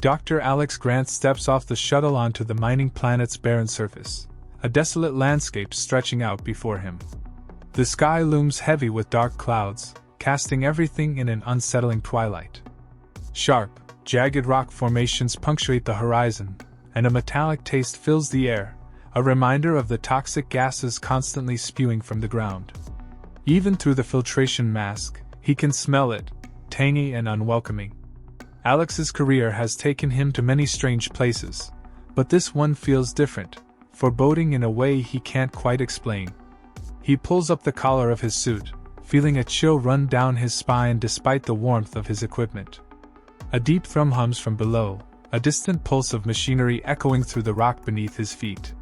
Dr. Alex Grant steps off the shuttle onto the mining planet's barren surface, a desolate landscape stretching out before him. The sky looms heavy with dark clouds, casting everything in an unsettling twilight. Sharp, jagged rock formations punctuate the horizon, and a metallic taste fills the air, a reminder of the toxic gases constantly spewing from the ground. Even through the filtration mask, he can smell it, tangy and unwelcoming. Alex's career has taken him to many strange places, but this one feels different, foreboding in a way he can't quite explain. He pulls up the collar of his suit, feeling a chill run down his spine despite the warmth of his equipment. A deep thrum hums from below, a distant pulse of machinery echoing through the rock beneath his feet.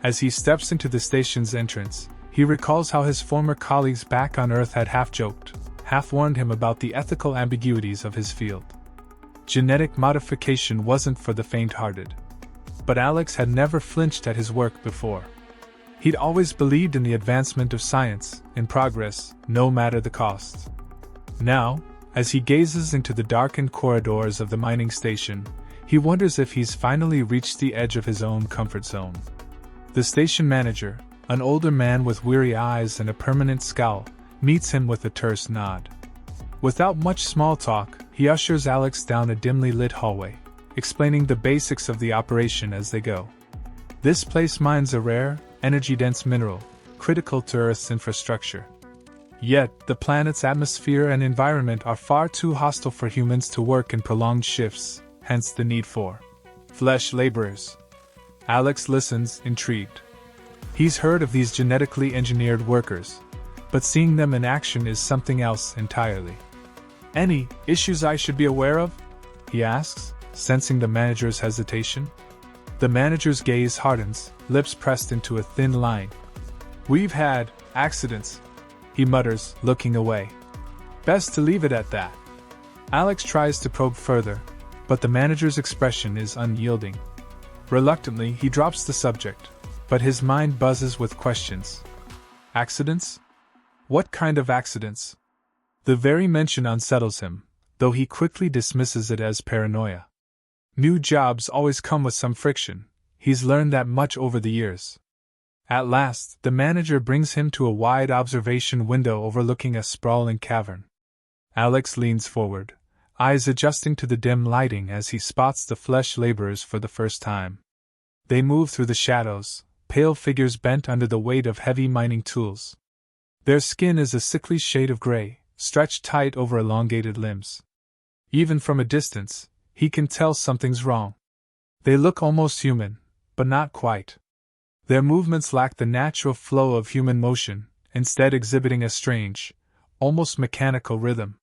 As he steps into the station's entrance, he recalls how his former colleagues back on Earth had half-joked, half-warned him about the ethical ambiguities of his field. Genetic modification wasn't for the faint-hearted. But Alex had never flinched at his work before. He'd always believed in the advancement of science, in progress, no matter the cost. Now, as he gazes into the darkened corridors of the mining station, he wonders if he's finally reached the edge of his own comfort zone. The station manager, an older man with weary eyes and a permanent scowl, meets him with a terse nod. Without much small talk, he ushers Alex down a dimly lit hallway, explaining the basics of the operation as they go. This place mines a rare, energy-dense mineral, critical to Earth's infrastructure. Yet, the planet's atmosphere and environment are far too hostile for humans to work in prolonged shifts, hence the need for flesh laborers. Alex listens, intrigued. He's heard of these genetically engineered workers, but seeing them in action is something else entirely. Any issues I should be aware of? He asks, sensing the manager's hesitation. The manager's gaze hardens, lips pressed into a thin line. We've had accidents, he mutters, looking away. Best to leave it at that. Alex tries to probe further, but the manager's expression is unyielding. Reluctantly, he drops the subject, but his mind buzzes with questions. Accidents? What kind of accidents? The very mention unsettles him, though he quickly dismisses it as paranoia. New jobs always come with some friction, he's learned that much over the years. At last, the manager brings him to a wide observation window overlooking a sprawling cavern. Alex leans forward, eyes adjusting to the dim lighting as he spots the flesh laborers for the first time. They move through the shadows, pale figures bent under the weight of heavy mining tools. Their skin is a sickly shade of gray, stretched tight over elongated limbs. Even from a distance, he can tell something's wrong. They look almost human, but not quite. Their movements lack the natural flow of human motion, instead exhibiting a strange, almost mechanical rhythm.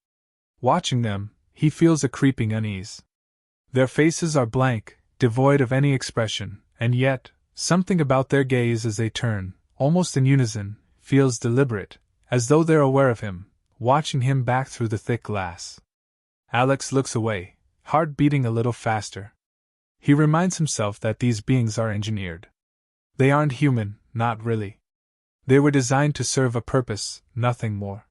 Watching them, he feels a creeping unease. Their faces are blank, devoid of any expression, and yet, something about their gaze as they turn, almost in unison, feels deliberate, as though they're aware of him, watching him back through the thick glass. Alex looks away, heart beating a little faster. He reminds himself that these beings are engineered. They aren't human, not really. They were designed to serve a purpose, nothing more.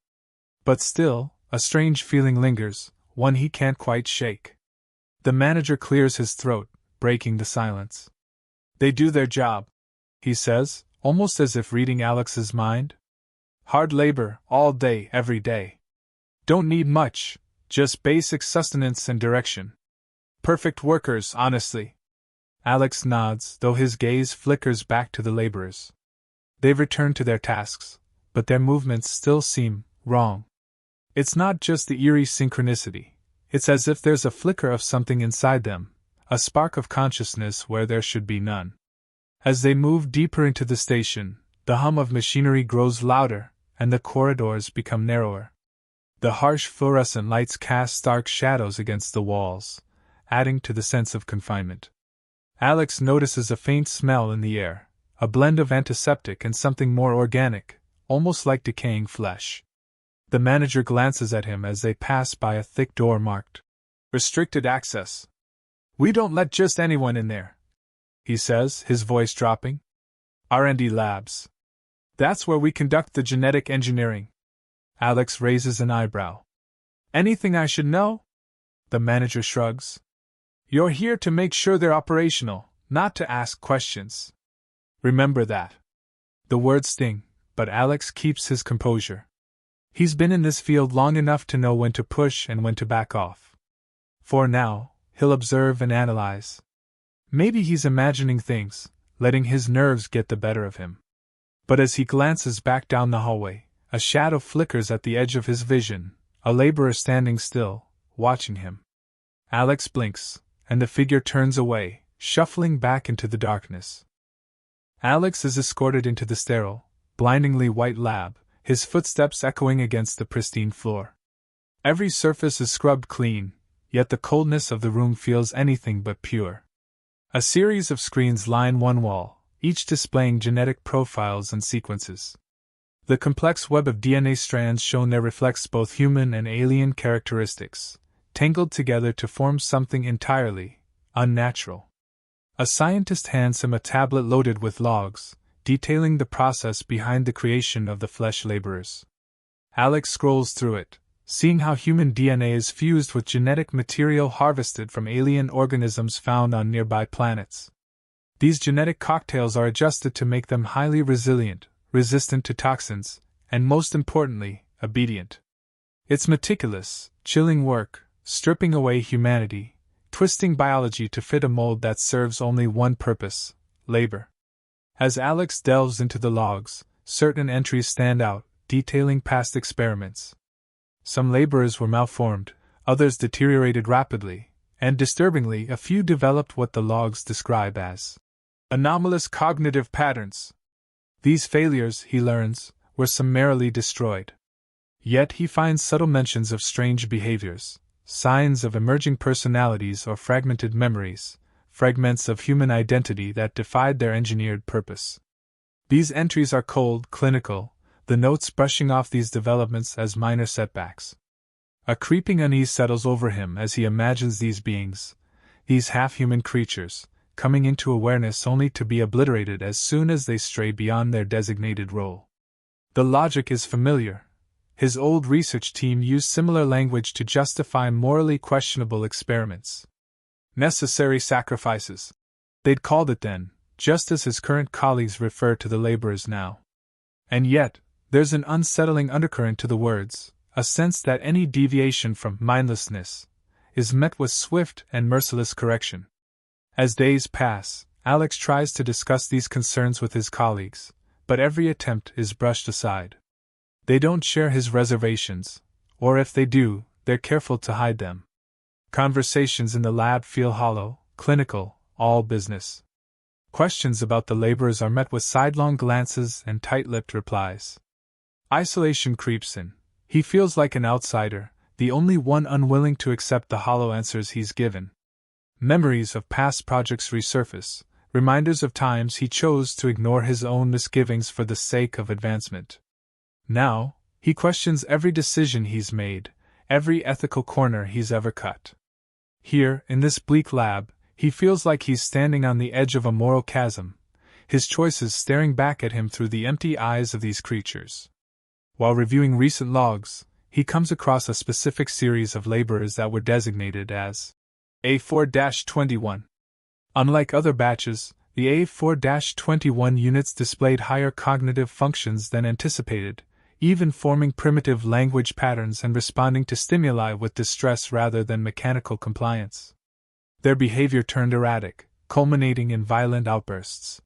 But still, a strange feeling lingers, one he can't quite shake. The manager clears his throat, breaking the silence. They do their job, he says, almost as if reading Alex's mind. Hard labor, all day, every day. Don't need much, just basic sustenance and direction. Perfect workers, honestly. Alex nods, though his gaze flickers back to the laborers. They've returned to their tasks, but their movements still seem wrong. It's not just the eerie synchronicity, it's as if there's a flicker of something inside them, a spark of consciousness where there should be none. As they move deeper into the station, the hum of machinery grows louder, and the corridors become narrower. The harsh fluorescent lights cast stark shadows against the walls, adding to the sense of confinement. Alex notices a faint smell in the air, a blend of antiseptic and something more organic, almost like decaying flesh. The manager glances at him as they pass by a thick door marked "Restricted Access." "We don't let just anyone in there," he says, his voice dropping. "R&D labs. That's where we conduct the genetic engineering." Alex raises an eyebrow. "Anything I should know?" The manager shrugs. You're here to make sure they're operational, not to ask questions. Remember that. The words sting, but Alex keeps his composure. He's been in this field long enough to know when to push and when to back off. For now, he'll observe and analyze. Maybe he's imagining things, letting his nerves get the better of him. But as he glances back down the hallway, a shadow flickers at the edge of his vision, a laborer standing still, watching him. Alex blinks, and the figure turns away, shuffling back into the darkness. Alex is escorted into the sterile, blindingly white lab, his footsteps echoing against the pristine floor. Every surface is scrubbed clean, yet the coldness of the room feels anything but pure. A series of screens line one wall, each displaying genetic profiles and sequences. The complex web of DNA strands shown there reflects both human and alien characteristics, tangled together to form something entirely unnatural. A scientist hands him a tablet loaded with logs, detailing the process behind the creation of the flesh laborers. Alex scrolls through it, seeing how human DNA is fused with genetic material harvested from alien organisms found on nearby planets. These genetic cocktails are adjusted to make them highly resilient, resistant to toxins, and most importantly, obedient. It's meticulous, chilling work, stripping away humanity, twisting biology to fit a mold that serves only one purpose: labor. As Alex delves into the logs, certain entries stand out, detailing past experiments. Some laborers were malformed, others deteriorated rapidly, and disturbingly, a few developed what the logs describe as anomalous cognitive patterns. These failures, he learns, were summarily destroyed. Yet he finds subtle mentions of strange behaviors, signs of emerging personalities or fragmented memories, fragments of human identity that defied their engineered purpose. These entries are cold, clinical, the notes brushing off these developments as minor setbacks. A creeping unease settles over him as he imagines these beings, these half-human creatures, coming into awareness only to be obliterated as soon as they stray beyond their designated role. The logic is familiar. His old research team used similar language to justify morally questionable experiments. Necessary sacrifices. They'd called it then, just as his current colleagues refer to the laborers now. And yet, there's an unsettling undercurrent to the words, a sense that any deviation from mindlessness is met with swift and merciless correction. As days pass, Alex tries to discuss these concerns with his colleagues, but every attempt is brushed aside. They don't share his reservations, or if they do, they're careful to hide them. Conversations in the lab feel hollow, clinical, all business. Questions about the laborers are met with sidelong glances and tight-lipped replies. Isolation creeps in. He feels like an outsider, the only one unwilling to accept the hollow answers he's given. Memories of past projects resurface, reminders of times he chose to ignore his own misgivings for the sake of advancement. Now, he questions every decision he's made, every ethical corner he's ever cut. Here, in this bleak lab, he feels like he's standing on the edge of a moral chasm, his choices staring back at him through the empty eyes of these creatures. While reviewing recent logs, he comes across a specific series of laborers that were designated as A4-21. Unlike other batches, the A4-21 units displayed higher cognitive functions than anticipated, even forming primitive language patterns and responding to stimuli with distress rather than mechanical compliance. Their behavior turned erratic, culminating in violent outbursts.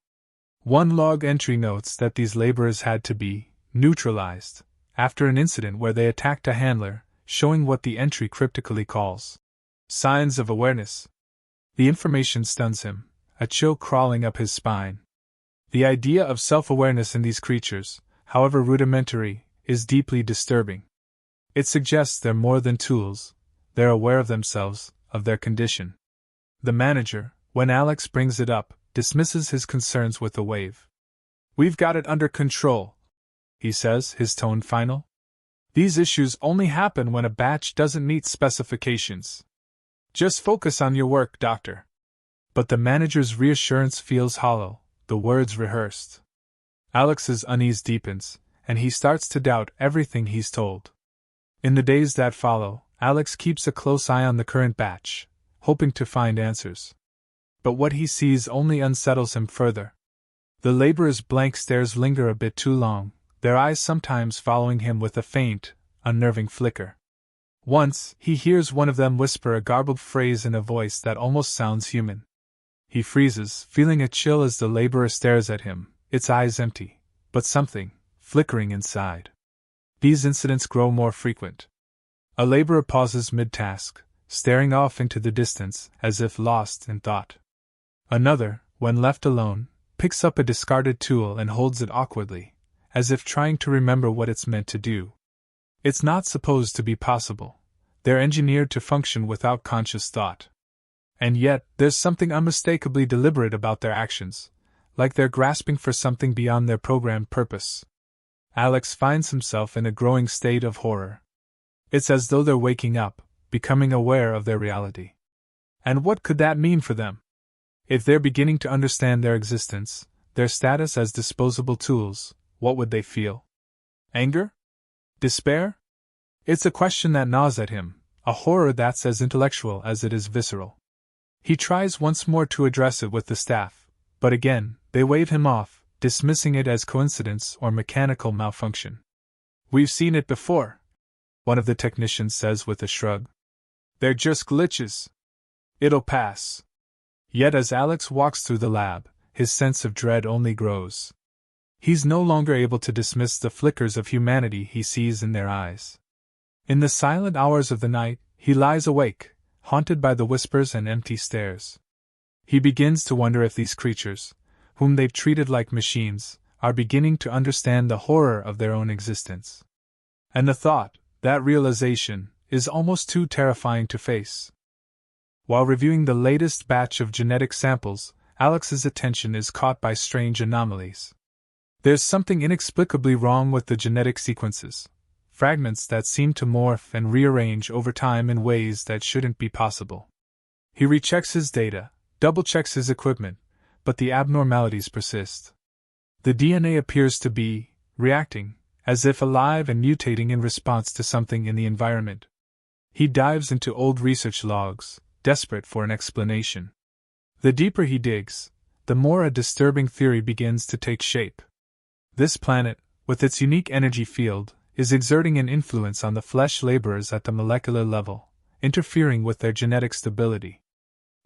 One log entry notes that these laborers had to be neutralized after an incident where they attacked a handler, showing what the entry cryptically calls signs of awareness. The information stuns him, a chill crawling up his spine. The idea of self-awareness in these creatures, however rudimentary, is deeply disturbing. It suggests they're more than tools, they're aware of themselves, of their condition. The manager, when Alex brings it up, dismisses his concerns with a wave. "We've got it under control," he says, his tone final. "These issues only happen when a batch doesn't meet specifications. Just focus on your work, Doctor." But the manager's reassurance feels hollow, the words rehearsed. Alex's unease deepens, and he starts to doubt everything he's told. In the days that follow, Alex keeps a close eye on the current batch, hoping to find answers. But what he sees only unsettles him further. The laborers' blank stares linger a bit too long, their eyes sometimes following him with a faint, unnerving flicker. Once, he hears one of them whisper a garbled phrase in a voice that almost sounds human. He freezes, feeling a chill as the laborer stares at him, its eyes empty, but something flickering inside. These incidents grow more frequent. A laborer pauses mid-task, staring off into the distance, as if lost in thought. Another, when left alone, picks up a discarded tool and holds it awkwardly, as if trying to remember what it's meant to do. It's not supposed to be possible. They're engineered to function without conscious thought. And yet, there's something unmistakably deliberate about their actions, like they're grasping for something beyond their programmed purpose. Alex finds himself in a growing state of horror. It's as though they're waking up, becoming aware of their reality. And what could that mean for them? If they're beginning to understand their existence, their status as disposable tools, what would they feel? Anger? Despair? It's a question that gnaws at him, a horror that's as intellectual as it is visceral. He tries once more to address it with the staff, but again, they wave him off, dismissing it as coincidence or mechanical malfunction. "We've seen it before," one of the technicians says with a shrug. "They're just glitches. It'll pass." Yet as Alex walks through the lab, his sense of dread only grows. He's no longer able to dismiss the flickers of humanity he sees in their eyes. In the silent hours of the night, he lies awake, haunted by the whispers and empty stares. He begins to wonder if these creatures, whom they've treated like machines, are beginning to understand the horror of their own existence. And the thought, that realization, is almost too terrifying to face. While reviewing the latest batch of genetic samples, Alex's attention is caught by strange anomalies. There's something inexplicably wrong with the genetic sequences, fragments that seem to morph and rearrange over time in ways that shouldn't be possible. He rechecks his data, double-checks his equipment, but the abnormalities persist. The DNA appears to be reacting, as if alive and mutating in response to something in the environment. He dives into old research logs, desperate for an explanation. The deeper he digs, the more a disturbing theory begins to take shape. This planet, with its unique energy field, is exerting an influence on the flesh laborers at the molecular level, interfering with their genetic stability.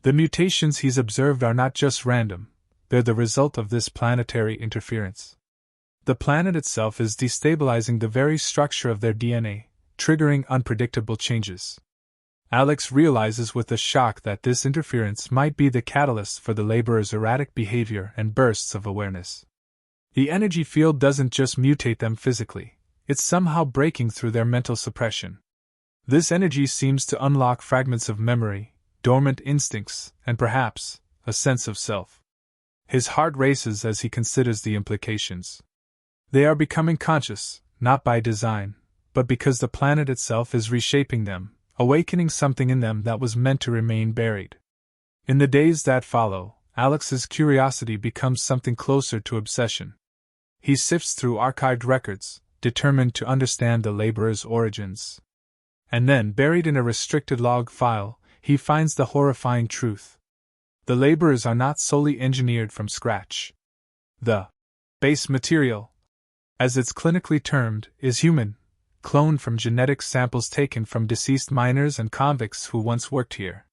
The mutations he's observed are not just random, they're the result of this planetary interference. The planet itself is destabilizing the very structure of their DNA, triggering unpredictable changes. Alex realizes with a shock that this interference might be the catalyst for the laborers' erratic behavior and bursts of awareness. The energy field doesn't just mutate them physically, it's somehow breaking through their mental suppression. This energy seems to unlock fragments of memory, dormant instincts, and perhaps, a sense of self. His heart races as he considers the implications. They are becoming conscious, not by design, but because the planet itself is reshaping them, awakening something in them that was meant to remain buried. In the days that follow, Alex's curiosity becomes something closer to obsession. He sifts through archived records, determined to understand the laborers' origins. And then, buried in a restricted log file, he finds the horrifying truth. The laborers are not solely engineered from scratch. The base material, as it's clinically termed, is human, cloned from genetic samples taken from deceased miners and convicts who once worked here.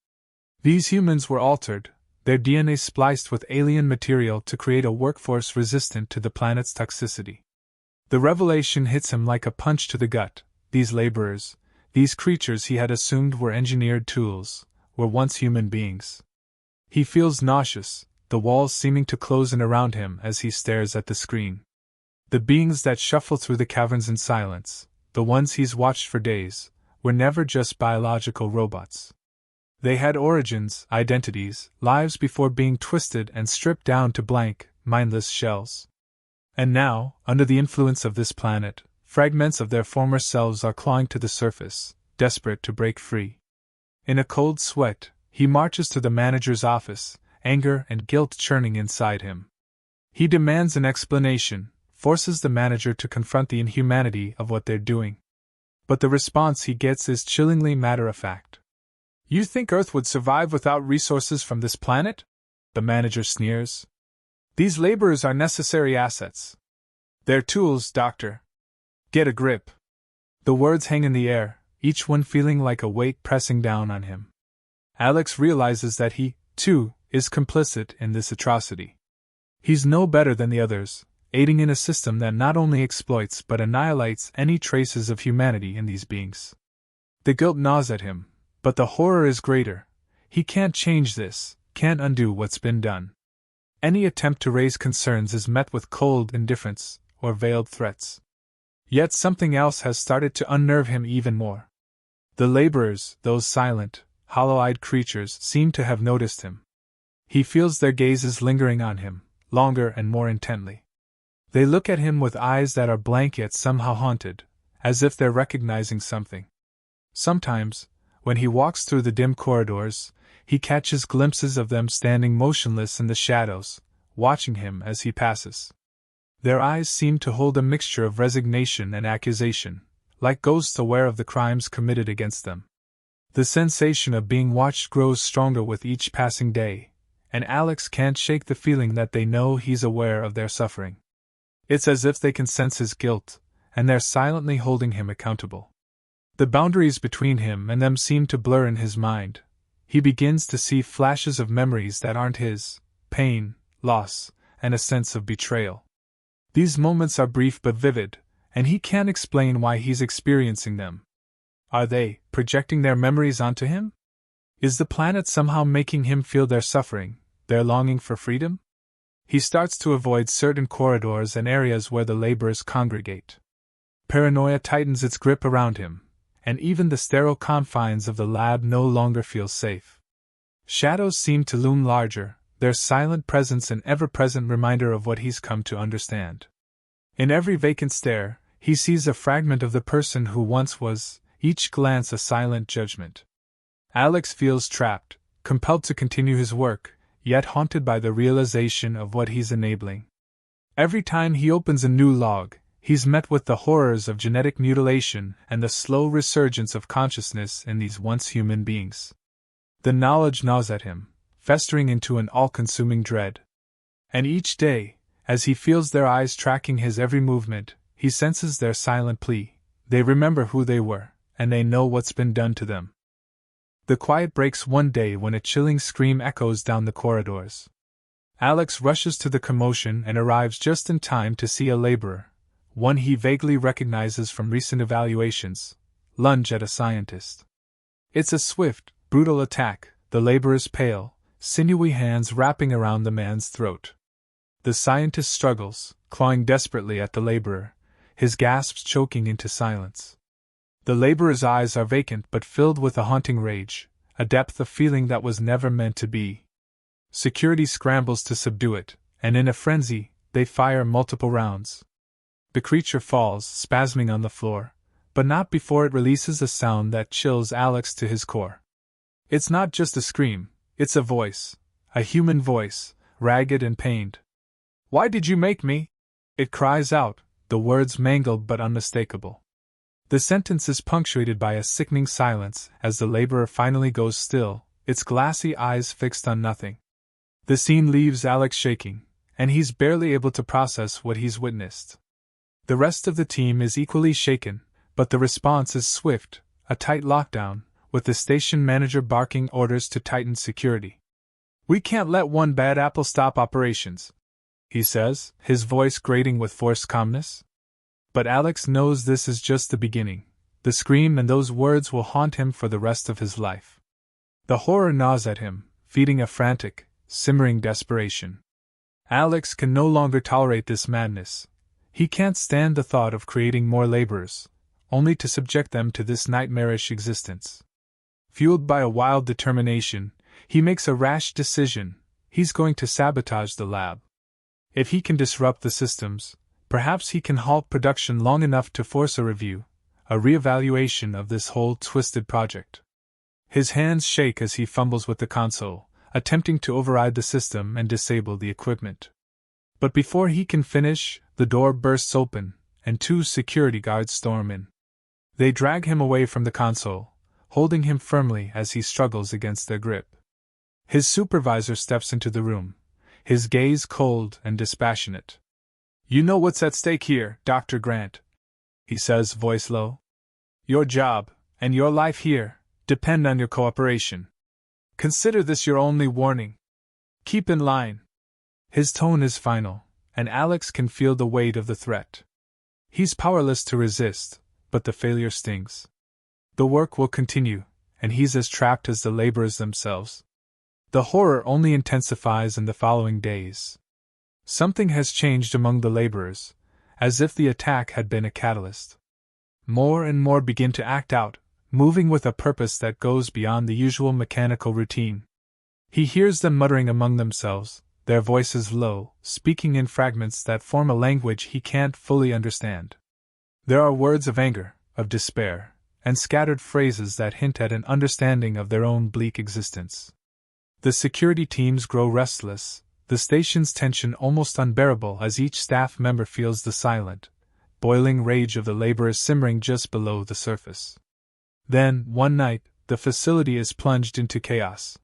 These humans were altered, their DNA spliced with alien material to create a workforce resistant to the planet's toxicity. The revelation hits him like a punch to the gut. These laborers, these creatures he had assumed were engineered tools, were once human beings. He feels nauseous, the walls seeming to close in around him as he stares at the screen. The beings that shuffle through the caverns in silence, the ones he's watched for days, were never just biological robots. They had origins, identities, lives before being twisted and stripped down to blank, mindless shells. And now, under the influence of this planet, fragments of their former selves are clawing to the surface, desperate to break free. In a cold sweat, he marches to the manager's office, anger and guilt churning inside him. He demands an explanation, forces the manager to confront the inhumanity of what they're doing. But the response he gets is chillingly matter-of-fact. You think Earth would survive without resources from this planet? The manager sneers. These laborers are necessary assets. They're tools, Doctor. Get a grip. The words hang in the air, each one feeling like a weight pressing down on him. Alex realizes that he, too, is complicit in this atrocity. He's no better than the others, aiding in a system that not only exploits but annihilates any traces of humanity in these beings. The guilt gnaws at him, but the horror is greater. He can't change this, can't undo what's been done. Any attempt to raise concerns is met with cold indifference or veiled threats. Yet something else has started to unnerve him even more. The laborers, those silent, hollow-eyed creatures, seem to have noticed him. He feels their gazes lingering on him, longer and more intently. They look at him with eyes that are blank yet somehow haunted, as if they're recognizing something. Sometimes, when he walks through the dim corridors, he catches glimpses of them standing motionless in the shadows, watching him as he passes. Their eyes seem to hold a mixture of resignation and accusation, like ghosts aware of the crimes committed against them. The sensation of being watched grows stronger with each passing day, and Alex can't shake the feeling that they know he's aware of their suffering. It's as if they can sense his guilt, and they're silently holding him accountable. The boundaries between him and them seem to blur in his mind. He begins to see flashes of memories that aren't his, pain, loss, and a sense of betrayal. These moments are brief but vivid, and he can't explain why he's experiencing them. Are they projecting their memories onto him? Is the planet somehow making him feel their suffering, their longing for freedom? He starts to avoid certain corridors and areas where the laborers congregate. Paranoia tightens its grip around him, and even the sterile confines of the lab no longer feel safe. Shadows seem to loom larger, their silent presence an ever-present reminder of what he's come to understand. In every vacant stare, he sees a fragment of the person who once was, each glance a silent judgment. Alex feels trapped, compelled to continue his work, yet haunted by the realization of what he's enabling. Every time he opens a new log, he's met with the horrors of genetic mutilation and the slow resurgence of consciousness in these once human beings. The knowledge gnaws at him, festering into an all-consuming dread. And each day, as he feels their eyes tracking his every movement, he senses their silent plea. They remember who they were, and they know what's been done to them. The quiet breaks one day when a chilling scream echoes down the corridors. Alex rushes to the commotion and arrives just in time to see a laborer, one he vaguely recognizes from recent evaluations, lunge at a scientist. It's a swift, brutal attack, the laborer's pale, sinewy hands wrapping around the man's throat. The scientist struggles, clawing desperately at the laborer, his gasps choking into silence. The laborer's eyes are vacant but filled with a haunting rage, a depth of feeling that was never meant to be. Security scrambles to subdue it, and in a frenzy, they fire multiple rounds. The creature falls, spasming on the floor, but not before it releases a sound that chills Alex to his core. It's not just a scream, it's a voice, a human voice, ragged and pained. "Why did you make me?" it cries out, the words mangled but unmistakable. The sentence is punctuated by a sickening silence as the laborer finally goes still, its glassy eyes fixed on nothing. The scene leaves Alex shaking, and he's barely able to process what he's witnessed. The rest of the team is equally shaken, but the response is swift, a tight lockdown, with the station manager barking orders to tighten security. "We can't let one bad apple stop operations," he says, his voice grating with forced calmness. But Alex knows this is just the beginning. The scream and those words will haunt him for the rest of his life. The horror gnaws at him, feeding a frantic, simmering desperation. Alex can no longer tolerate this madness. He can't stand the thought of creating more laborers, only to subject them to this nightmarish existence. Fueled by a wild determination, he makes a rash decision. He's going to sabotage the lab. If he can disrupt the systems, perhaps he can halt production long enough to force a review, a reevaluation of this whole twisted project. His hands shake as he fumbles with the console, attempting to override the system and disable the equipment. But before he can finish, the door bursts open, and 2 security guards storm in. They drag him away from the console, holding him firmly as he struggles against their grip. His supervisor steps into the room, his gaze cold and dispassionate. "You know what's at stake here, Dr. Grant," he says, voice low. "Your job, and your life here, depend on your cooperation. Consider this your only warning. Keep in line." His tone is final, and Alex can feel the weight of the threat. He's powerless to resist, but the failure stings. The work will continue, and he's as trapped as the laborers themselves. The horror only intensifies in the following days. Something has changed among the laborers, as if the attack had been a catalyst. More and more begin to act out, moving with a purpose that goes beyond the usual mechanical routine. He hears them muttering among themselves, their voices low, speaking in fragments that form a language he can't fully understand. There are words of anger, of despair, and scattered phrases that hint at an understanding of their own bleak existence. The security teams grow restless, the station's tension almost unbearable as each staff member feels the silent, boiling rage of the laborers simmering just below the surface. Then, one night, the facility is plunged into chaos.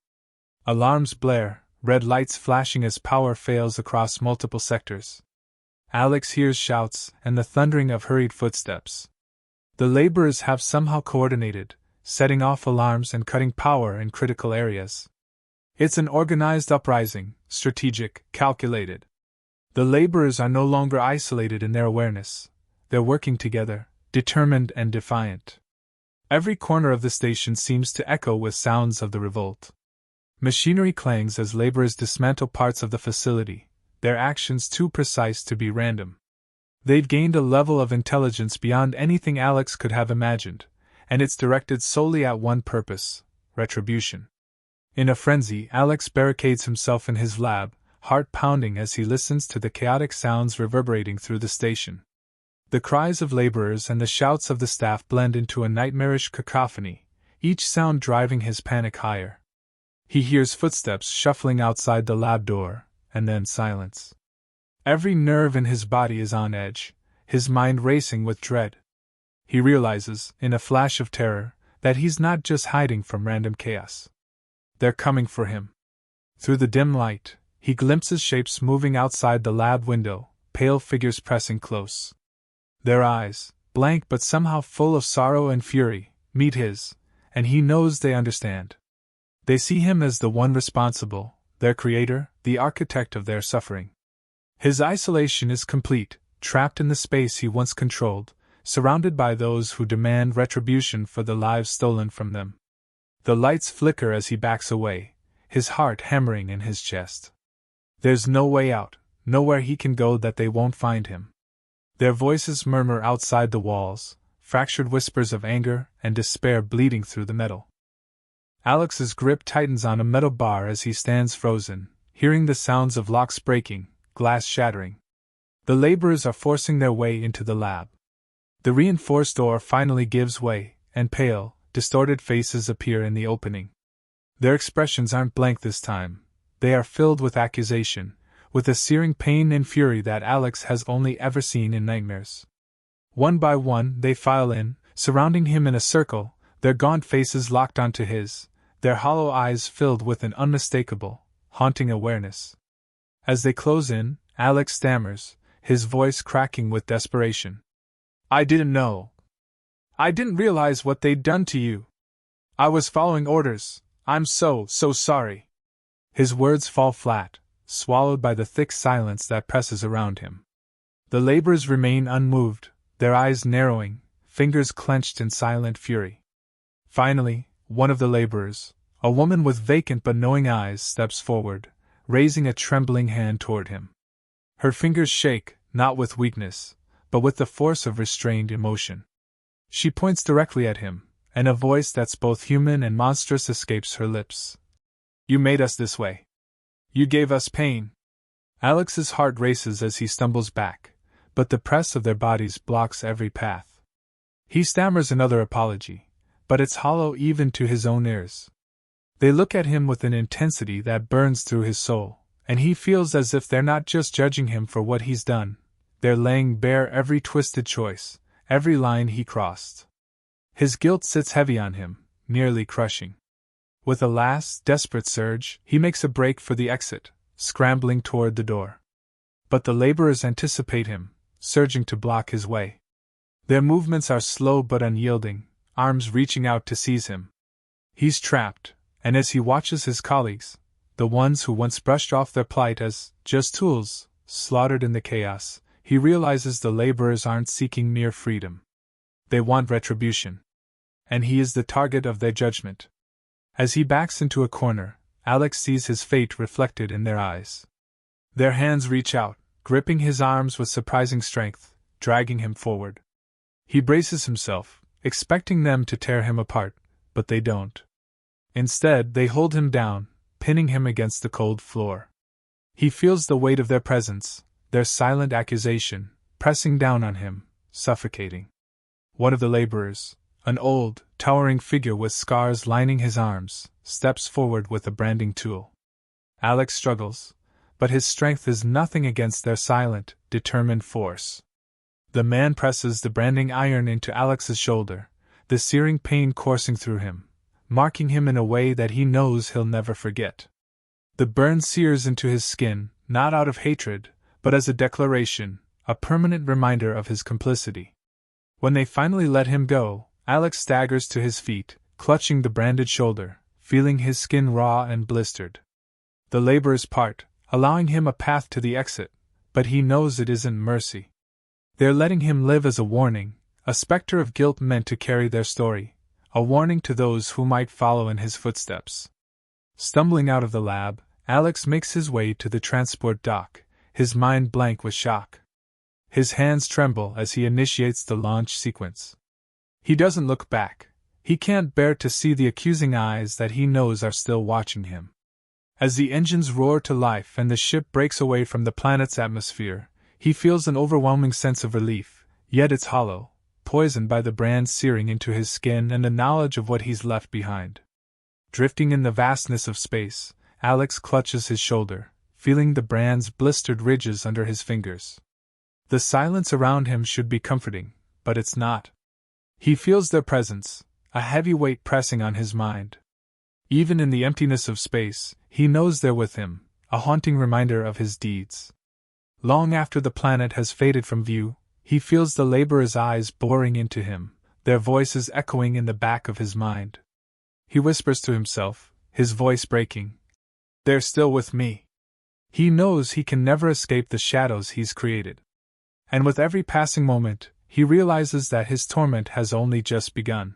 Alarms blare, red lights flashing as power fails across multiple sectors. Alex hears shouts and the thundering of hurried footsteps. The laborers have somehow coordinated, setting off alarms and cutting power in critical areas. It's an organized uprising, strategic, calculated. The laborers are no longer isolated in their awareness. They're working together, determined and defiant. Every corner of the station seems to echo with sounds of the revolt. Machinery clangs as laborers dismantle parts of the facility, their actions too precise to be random. They've gained a level of intelligence beyond anything Alex could have imagined, and it's directed solely at one purpose: retribution. In a frenzy, Alex barricades himself in his lab, heart pounding as he listens to the chaotic sounds reverberating through the station. The cries of laborers and the shouts of the staff blend into a nightmarish cacophony, each sound driving his panic higher. He hears footsteps shuffling outside the lab door, and then silence. Every nerve in his body is on edge, his mind racing with dread. He realizes, in a flash of terror, that he's not just hiding from random chaos. They're coming for him. Through the dim light, he glimpses shapes moving outside the lab window, pale figures pressing close. Their eyes, blank but somehow full of sorrow and fury, meet his, and he knows they understand. They see him as the one responsible, their creator, the architect of their suffering. His isolation is complete, trapped in the space he once controlled, surrounded by those who demand retribution for the lives stolen from them. The lights flicker as he backs away, his heart hammering in his chest. There's no way out, nowhere he can go that they won't find him. Their voices murmur outside the walls, fractured whispers of anger and despair bleeding through the metal. Alex's grip tightens on a metal bar as he stands frozen, hearing the sounds of locks breaking, glass shattering. The laborers are forcing their way into the lab. The reinforced door finally gives way, and pale, distorted faces appear in the opening. Their expressions aren't blank this time. They are filled with accusation, with a searing pain and fury that Alex has only ever seen in nightmares. One by one, they file in, surrounding him in a circle, their gaunt faces locked onto his, their hollow eyes filled with an unmistakable, haunting awareness. As they close in, Alex stammers, his voice cracking with desperation. "I didn't know. I didn't realize what they'd done to you. I was following orders. I'm so sorry." His words fall flat, swallowed by the thick silence that presses around him. The laborers remain unmoved, their eyes narrowing, fingers clenched in silent fury. Finally, one of the laborers, a woman with vacant but knowing eyes, steps forward, raising a trembling hand toward him. Her fingers shake, not with weakness, but with the force of restrained emotion. She points directly at him, and a voice that's both human and monstrous escapes her lips. "You made us this way. You gave us pain." Alex's heart races as he stumbles back, but the press of their bodies blocks every path. He stammers another apology, but it's hollow even to his own ears. They look at him with an intensity that burns through his soul, and he feels as if they're not just judging him for what he's done, they're laying bare every twisted choice, every line he crossed. His guilt sits heavy on him, nearly crushing. With a last, desperate surge, he makes a break for the exit, scrambling toward the door. But the laborers anticipate him, surging to block his way. Their movements are slow but unyielding, arms reaching out to seize him. He's trapped, and as he watches his colleagues, the ones who once brushed off their plight as just tools, slaughtered in the chaos, he realizes the laborers aren't seeking mere freedom. They want retribution. And he is the target of their judgment. As he backs into a corner, Alex sees his fate reflected in their eyes. Their hands reach out, gripping his arms with surprising strength, dragging him forward. He braces himself, expecting them to tear him apart, but they don't. Instead, they hold him down, pinning him against the cold floor. He feels the weight of their presence, their silent accusation, pressing down on him, suffocating. One of the laborers, an old, towering figure with scars lining his arms, steps forward with a branding tool. Alex struggles, but his strength is nothing against their silent, determined force. The man presses the branding iron into Alex's shoulder, the searing pain coursing through him, marking him in a way that he knows he'll never forget. The burn sears into his skin, not out of hatred, but as a declaration, a permanent reminder of his complicity. When they finally let him go, Alex staggers to his feet, clutching the branded shoulder, feeling his skin raw and blistered. The laborers part, allowing him a path to the exit, but he knows it isn't mercy. They're letting him live as a warning, a specter of guilt meant to carry their story, a warning to those who might follow in his footsteps. Stumbling out of the lab, Alex makes his way to the transport dock, his mind blank with shock. His hands tremble as he initiates the launch sequence. He doesn't look back. He can't bear to see the accusing eyes that he knows are still watching him. As the engines roar to life and the ship breaks away from the planet's atmosphere, he feels an overwhelming sense of relief, yet it's hollow, poisoned by the brand searing into his skin and the knowledge of what he's left behind. Drifting in the vastness of space, Alex clutches his shoulder, feeling the brand's blistered ridges under his fingers. The silence around him should be comforting, but it's not. He feels their presence, a heavy weight pressing on his mind. Even in the emptiness of space, he knows they're with him, a haunting reminder of his deeds. Long after the planet has faded from view, he feels the laborers' eyes boring into him, their voices echoing in the back of his mind. He whispers to himself, his voice breaking, "They're still with me." He knows he can never escape the shadows he's created. And with every passing moment, he realizes that his torment has only just begun.